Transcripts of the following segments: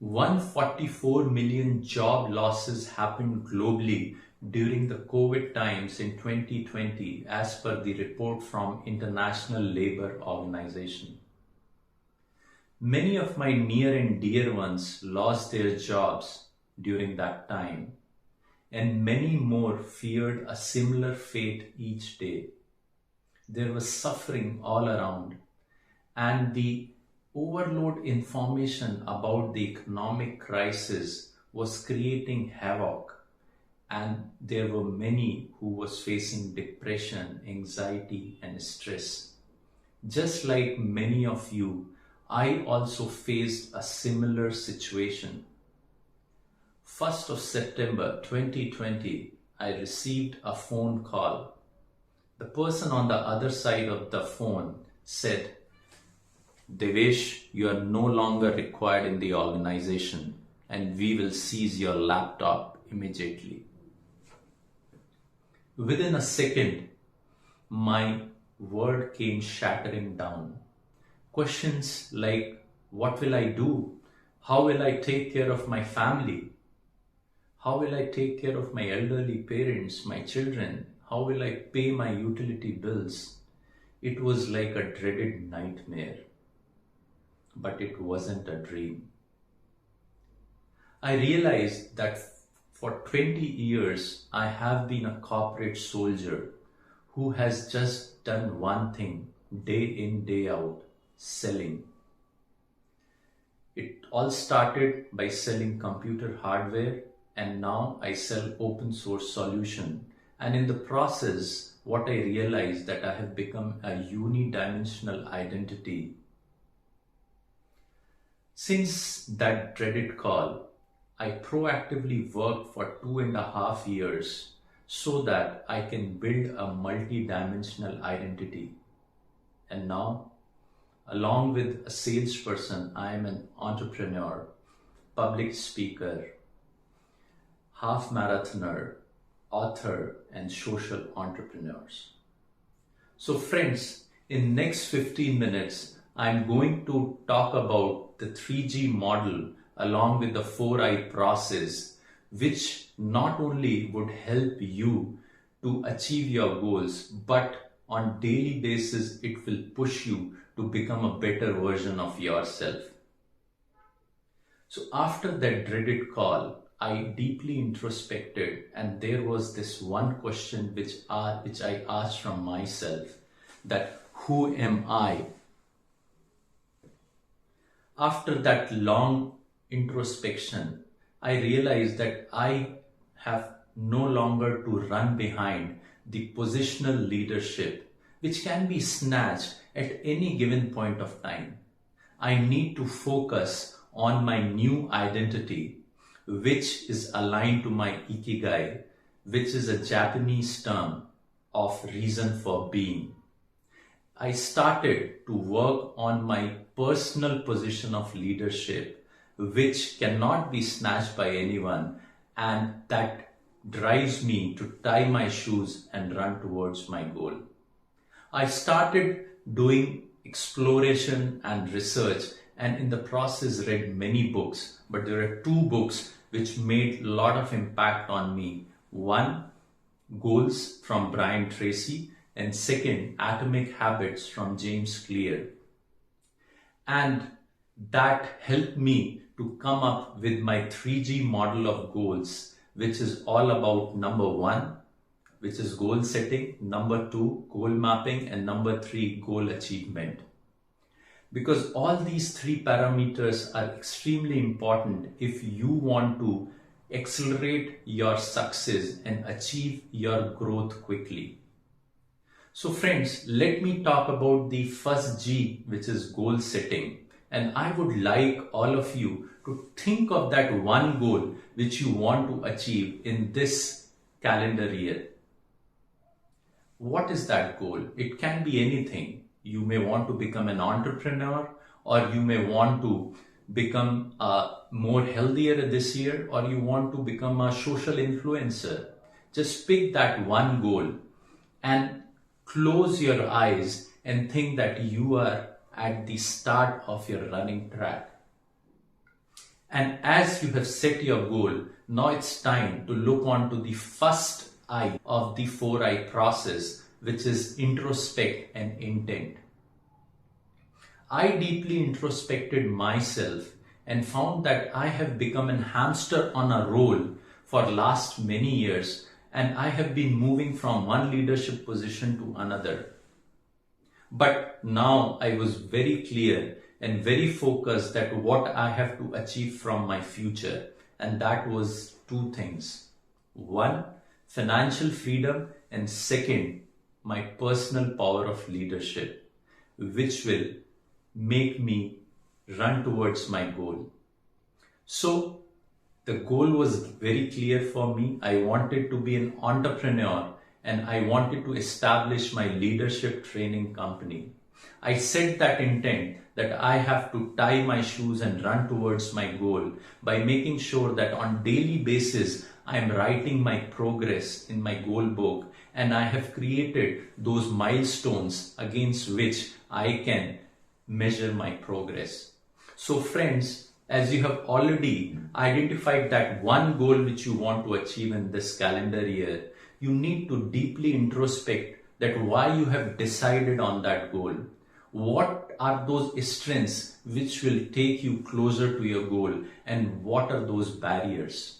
144 million job losses happened globally during the COVID times in 2020 as per the report from International Labour Organization. Many of my near and dear ones lost their jobs during that time, and many more feared a similar fate each day. There was suffering all around, and the overload information about the economic crisis was creating havoc, and there were many who was facing depression, anxiety and stress. Just like many of you, I also faced a similar situation. 1st of September 2020, I received a phone call. The person on the other side of the phone said, "Devesh, you are no longer required in the organization and we will seize your laptop immediately." Within a second, my world came shattering down. Questions like, what will I do? How will I take care of my family? How will I take care of my elderly parents, my children? How will I pay my utility bills? It was like a dreaded nightmare. But it wasn't a dream. I realized that for 20 years, I have been a corporate soldier who has just done one thing, day in, day out, selling. It all started by selling computer hardware, and now I sell open source solution. And in the process, what I realized that I have become a unidimensional identity. Since that dreaded call, I proactively worked for 2.5 years so that I can build a multi-dimensional identity. And now, along with a salesperson, I am an entrepreneur, public speaker, half marathoner, author, and social entrepreneurs. So friends, in next 15 minutes, I'm going to talk about the 3G model along with the 4I process, which not only would help you to achieve your goals, but on daily basis, it will push you to become a better version of yourself. So after that dreaded call, I deeply introspected, and there was this one question which I asked from myself, that who am I? After that long introspection, I realized that I have no longer to run behind the positional leadership, which can be snatched at any given point of time. I need to focus on my new identity, which is aligned to my ikigai, which is a Japanese term of reason for being. I started to work on my personal position of leadership, which cannot be snatched by anyone, and that drives me to tie my shoes and run towards my goal. I started doing exploration and research, and in the process read many books, but there are 2 books which made a lot of impact on me. One, Goals from Brian Tracy, and second, Atomic Habits from James Clear. And that helped me to come up with my 3G model of goals, which is all about number 1, which is goal setting, number 2, goal mapping, and number 3, goal achievement. Because all these 3 parameters are extremely important if you want to accelerate your success and achieve your growth quickly. So friends, let me talk about the first G, which is goal setting. And I would like all of you to think of that one goal which you want to achieve in this calendar year. What is that goal? It can be anything. You may want to become an entrepreneur, or you may want to become more healthier this year, or you want to become a social influencer. Just pick that one goal and close your eyes and think that you are at the start of your running track. And as you have set your goal, now it's time to look on to the first I of the 4I process, which is introspect and intent. I deeply introspected myself and found that I have become a hamster on a roll for last many years, and I have been moving from one leadership position to another. But now I was very clear and very focused that what I have to achieve from my future, and that was two things. One, financial freedom, and second, my personal power of leadership, which will make me run towards my goal. So the goal was very clear for me. I wanted to be an entrepreneur and I wanted to establish my leadership training company. I set that intent that I have to tie my shoes and run towards my goal by making sure that on daily basis I am writing my progress in my goal book, and I have created those milestones against which I can measure my progress. So friends, as you have already identified that one goal which you want to achieve in this calendar year, you need to deeply introspect that why you have decided on that goal. What are those strengths which will take you closer to your goal, and what are those barriers?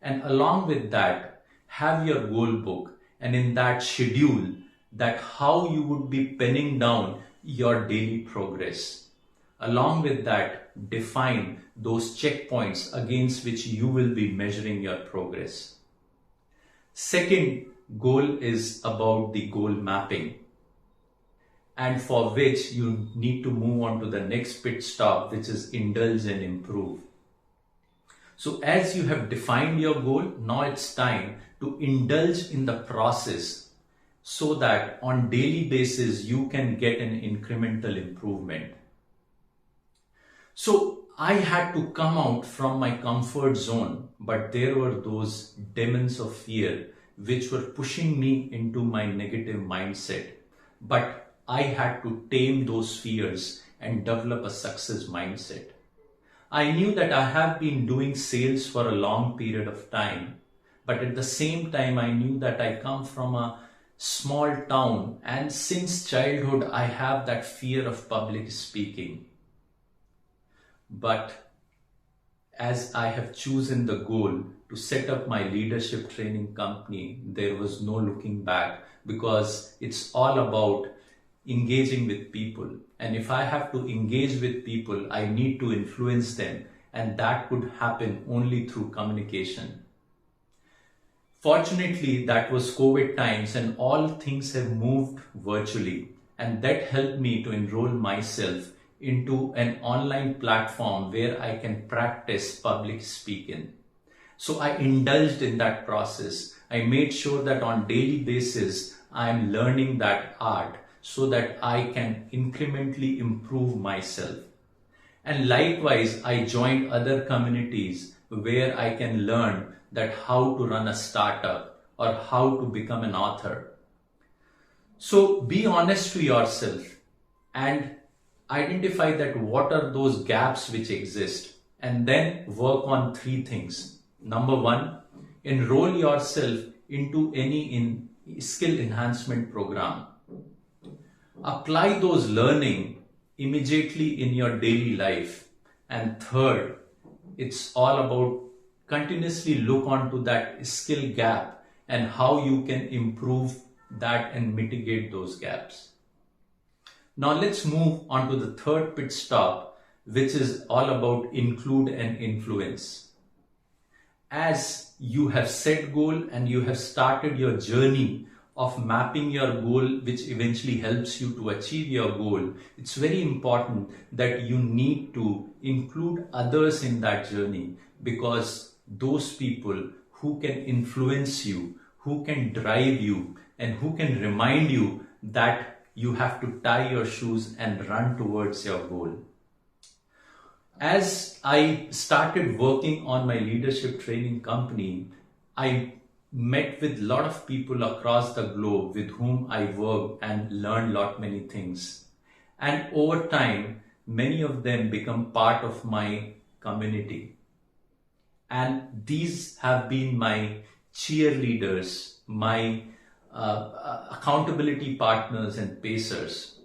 And along with that, have your goal book, and in that schedule that how you would be penning down your daily progress. Along with that, define those checkpoints against which you will be measuring your progress. Second goal is about the goal mapping, and for which you need to move on to the next pit stop, which is indulge and improve. So as you have defined your goal, now it's time to indulge in the process so that on daily basis you can get an incremental improvement. So I had to come out from my comfort zone, but there were those demons of fear which were pushing me into my negative mindset. But I had to tame those fears and develop a success mindset. I knew that I have been doing sales for a long period of time, but at the same time I knew that I come from a small town, and since childhood I have that fear of public speaking. But as I have chosen the goal to set up my leadership training company, there was no looking back, because it's all about engaging with people. And if I have to engage with people, I need to influence them, and that could happen only through communication. Fortunately, that was COVID times and all things have moved virtually, and that helped me to enroll myself into an online platform where I can practice public speaking. So I indulged in that process. I made sure that on daily basis I am learning that art so that I can incrementally improve myself. And likewise, I joined other communities where I can learn that how to run a startup or how to become an author. So be honest to yourself and identify that what are those gaps which exist, and then work on three things. Number one, enroll yourself into any skill enhancement program. Apply those learning immediately in your daily life. And third, it's all about continuously look onto that skill gap and how you can improve that and mitigate those gaps. Now let's move on to the third pit stop, which is all about include and influence. As you have set goal and you have started your journey of mapping your goal, which eventually helps you to achieve your goal, it's very important that you need to include others in that journey, because those people who can influence you, who can drive you, and who can remind you that you have to tie your shoes and run towards your goal. As I started working on my leadership training company, I met with a lot of people across the globe with whom I work and learned many things. And over time, many of them become part of my community. And these have been my cheerleaders, my accountability partners and pacers.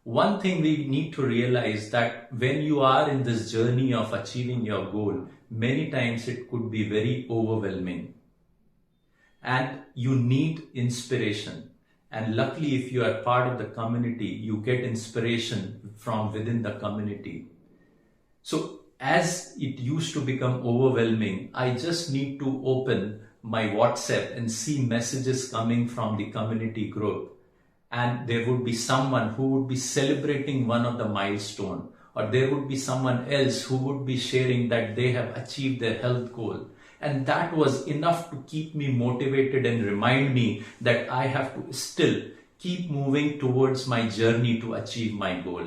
One thing we need to realize that when you are in this journey of achieving your goal, many times it could be very overwhelming. And you need inspiration. And luckily, if you are part of the community, you get inspiration from within the community. So as it used to become overwhelming, I just need to open my WhatsApp and see messages coming from the community group. And there would be someone who would be celebrating one of the milestone, or there would be someone else who would be sharing that they have achieved their health goal. And that was enough to keep me motivated and remind me that I have to still keep moving towards my journey to achieve my goal.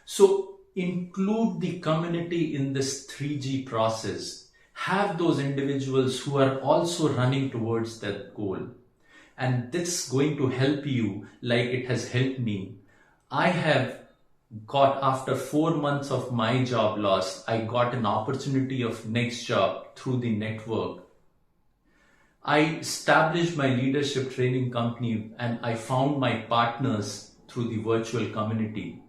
So include the community in this 3G process. Have those individuals who are also running towards that goal. And this is going to help you like it has helped me. I have got, after 4 months of my job loss, I got an opportunity of next job through the network. I established my leadership training company and I found my partners through the virtual community.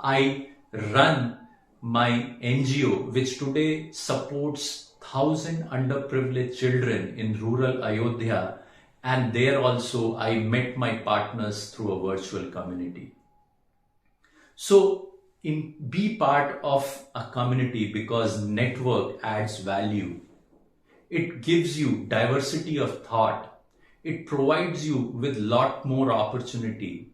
I run my NGO, which today supports 1,000 underprivileged children in rural Ayodhya. And there also I met my partners through a virtual community. So be part of a community because network adds value. It gives you diversity of thought. It provides you with lot more opportunity.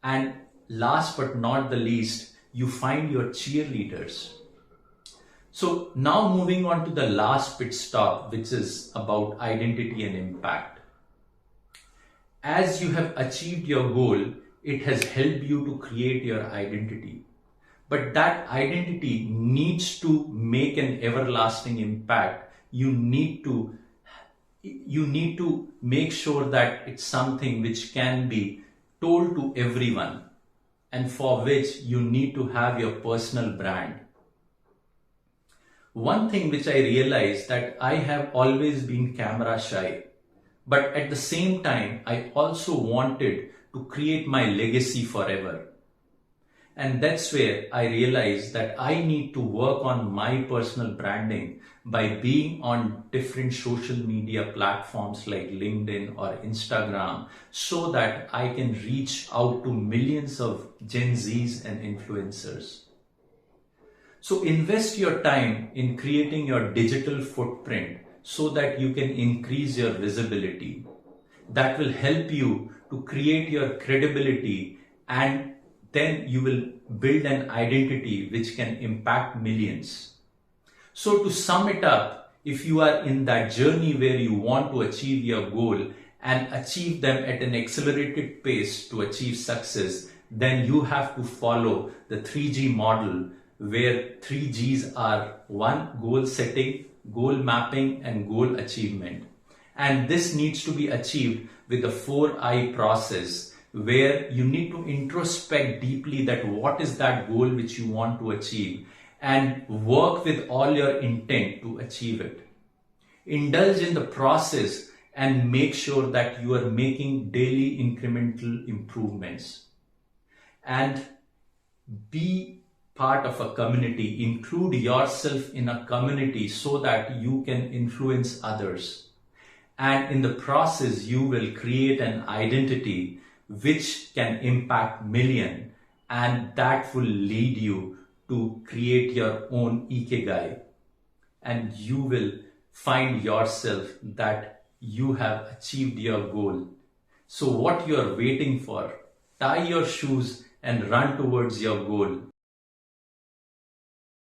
And last but not the least, you find your cheerleaders. So now moving on to the last pit stop, which is about identity and impact. As you have achieved your goal, it has helped you to create your identity. But that identity needs to make an everlasting impact. You need to make sure that it's something which can be told to everyone, and for which you need to have your personal brand. One thing which I realized that I have always been camera shy. But at the same time, I also wanted to create my legacy forever. And that's where I realized that I need to work on my personal branding by being on different social media platforms like LinkedIn or Instagram, so that I can reach out to millions of Gen Zs and influencers. So invest your time in creating your digital footprint so that you can increase your visibility. That will help you to create your credibility, and then you will build an identity which can impact millions. So to sum it up, if you are in that journey where you want to achieve your goal and achieve them at an accelerated pace to achieve success, then you have to follow the 3G model, where 3Gs are 1, goal setting, goal mapping, and goal achievement. And this needs to be achieved with the 4I process, where you need to introspect deeply that what is that goal which you want to achieve, and work with all your intent to achieve it. Indulge in the process and make sure that you are making daily incremental improvements. And be part of a community. Include yourself in a community so that you can influence others. And in the process, you will create an identity which can impact millions, and that will lead you to create your own ikigai. And you will find yourself that you have achieved your goal. So what you are waiting for? Tie your shoes and run towards your goal.